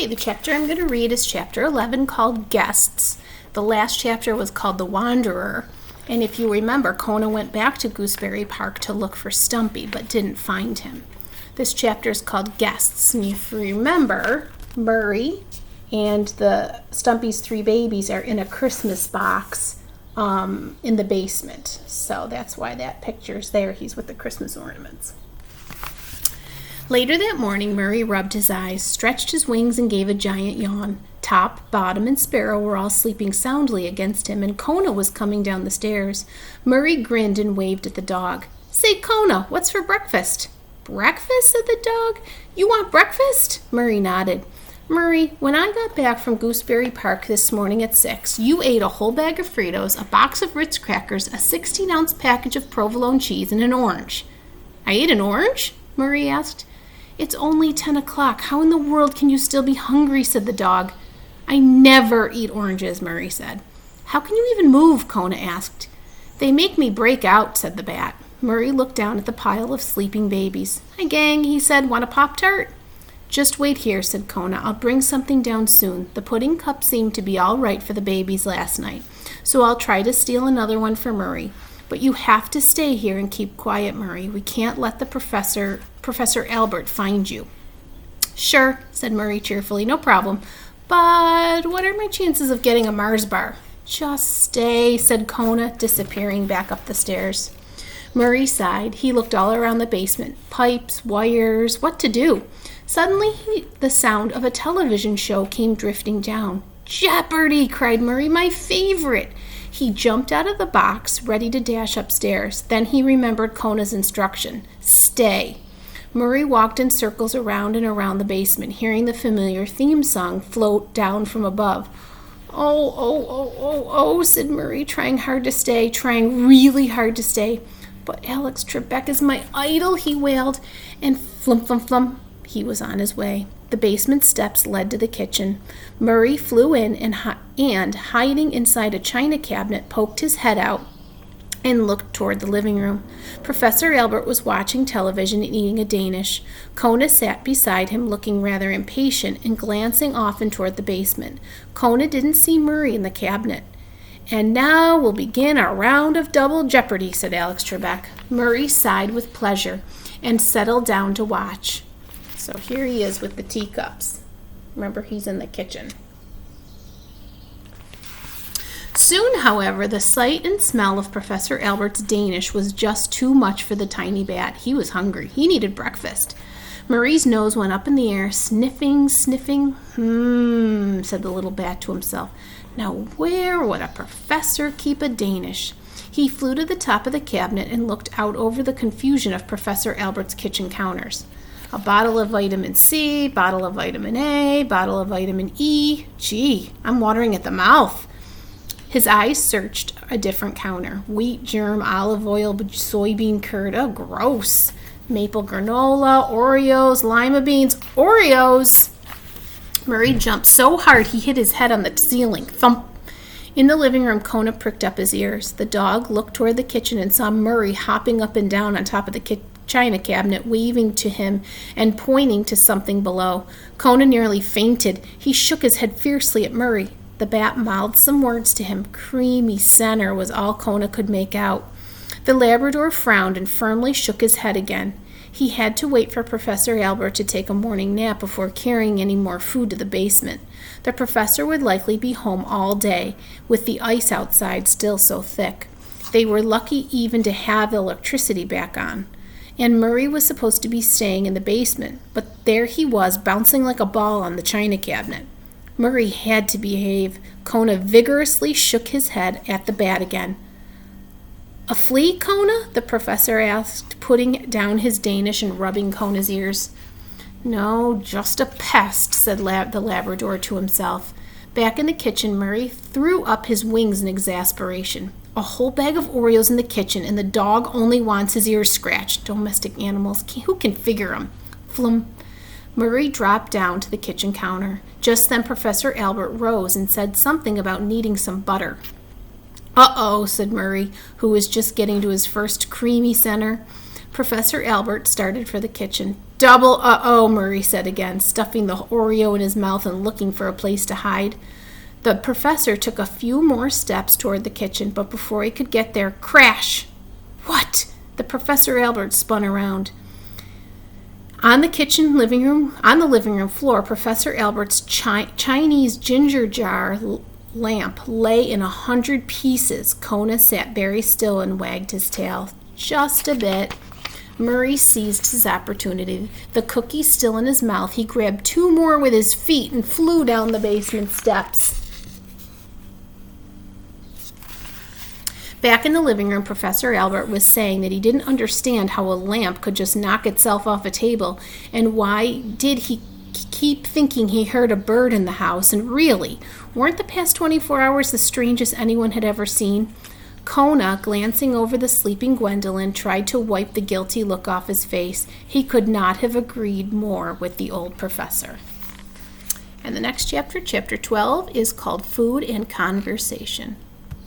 Okay, the chapter I'm going to read is chapter 11 called Guests. The last chapter was called The Wanderer. And if you remember, Kona went back to Gooseberry Park to look for Stumpy, but didn't find him. This chapter is called Guests. And if you remember, Murray and the Stumpy's three babies are in a Christmas box in the basement. So that's why that picture's there. He's with the Christmas ornaments. Later that morning, Murray rubbed his eyes, stretched his wings, and gave a giant yawn. Top, Bottom, and Sparrow were all sleeping soundly against him, and Kona was coming down the stairs. Murray grinned and waved at the dog. "Say, Kona, what's for breakfast?" "Breakfast?" said the dog. "You want breakfast?" Murray nodded. "Murray, when I got back from Gooseberry Park this morning at 6, you ate a whole bag of Fritos, a box of Ritz crackers, a 16-ounce package of provolone cheese, and an orange." "I ate an orange?" Murray asked. "It's only 10 o'clock. How in the world can you still be hungry?" said the dog. "I never eat oranges," Murray said. "How can you even move?" Kona asked. "They make me break out," said the bat. Murray looked down at the pile of sleeping babies. "Hi, gang," he said. "Want a Pop-Tart?" "Just wait here," said Kona. "I'll bring something down soon. The pudding cup seemed to be all right for the babies last night, so I'll try to steal another one for Murray. But you have to stay here and keep quiet, Murray. We can't let the Professor Albert find you." "Sure," said Murray cheerfully. "No problem. But what are my chances of getting a Mars bar?" "Just stay," said Kona, disappearing back up the stairs. Murray sighed. He looked all around the basement. Pipes, wires, what to do? Suddenly, the sound of a television show came drifting down. "Jeopardy!" cried Murray. "My favorite!" He jumped out of the box, ready to dash upstairs. Then he remembered Kona's instruction. Stay. Murray walked in circles around and around the basement, hearing the familiar theme song float down from above. Oh, said Murray, trying really hard to stay. "But Alex Trebek is my idol," he wailed, and flum, he was on his way. The basement steps led to the kitchen. Murray flew in and hiding inside a china cabinet, poked his head out and looked toward the living room. Professor Albert was watching television and eating a Danish. Kona sat beside him, looking rather impatient and glancing often toward the basement. Kona didn't see Murray in the cabinet. "And now we'll begin our round of double jeopardy," said Alex Trebek. Murray sighed with pleasure and settled down to watch. So here he is with the teacups. Remember, he's in the kitchen. Soon, however, the sight and smell of Professor Albert's Danish was just too much for the tiny bat. He was hungry. He needed breakfast. Murray's nose went up in the air, sniffing. Said the little bat to himself. Now where would a professor keep a Danish? He flew to the top of the cabinet and looked out over the confusion of Professor Albert's kitchen counters. A bottle of vitamin C, bottle of vitamin A, bottle of vitamin E. Gee, I'm watering at the mouth. His eyes searched a different counter. Wheat germ, olive oil, soybean curd. Oh, gross. Maple granola, Oreos, lima beans. Oreos! Murray jumped so hard he hit his head on the ceiling. Thump! In the living room, Kona pricked up his ears. The dog looked toward the kitchen and saw Murray hopping up and down on top of the china cabinet, waving to him and pointing to something below. Kona nearly fainted. He shook his head fiercely at Murray. The bat mouthed some words to him. Creamy center was all Kona could make out. The Labrador frowned and firmly shook his head again. He had to wait for Professor Albert to take a morning nap before carrying any more food to the basement. The professor would likely be home all day, with the ice outside still so thick. They were lucky even to have the electricity back on. And Murray was supposed to be staying in the basement, but there he was, bouncing like a ball on the china cabinet. Murray had to behave. Kona vigorously shook his head at the bat again. "A flea, Kona?" the professor asked, putting down his Danish and rubbing Kona's ears. "No, just a pest," said the Labrador to himself. Back in the kitchen, Murray threw up his wings in exasperation. A whole bag of Oreos in the kitchen, and the dog only wants his ears scratched. Domestic animals, who can figure 'em? Flum. Murray dropped down to the kitchen counter. Just then Professor Albert rose and said something about needing some butter. "Uh-oh," said Murray, who was just getting to his first creamy center. Professor Albert started for the kitchen. Double uh-oh, Murray said again, stuffing the Oreo in his mouth and looking for a place to hide. The professor took a few more steps toward the kitchen, but before he could get there, crash! What? The Professor Albert spun around. On the living room floor, Professor Albert's Chinese ginger jar lamp lay in 100 pieces. Kona sat very still and wagged his tail. Just a bit. Murray seized his opportunity. The cookie still in his mouth, he grabbed 2 more with his feet and flew down the basement steps. Back in the living room, Professor Albert was saying that he didn't understand how a lamp could just knock itself off a table, and why did he keep thinking he heard a bird in the house, and really, weren't the past 24 hours the strangest anyone had ever seen? Kona, glancing over the sleeping Gwendolyn, tried to wipe the guilty look off his face. He could not have agreed more with the old professor. And the next chapter, chapter 12, is called Food and Conversation.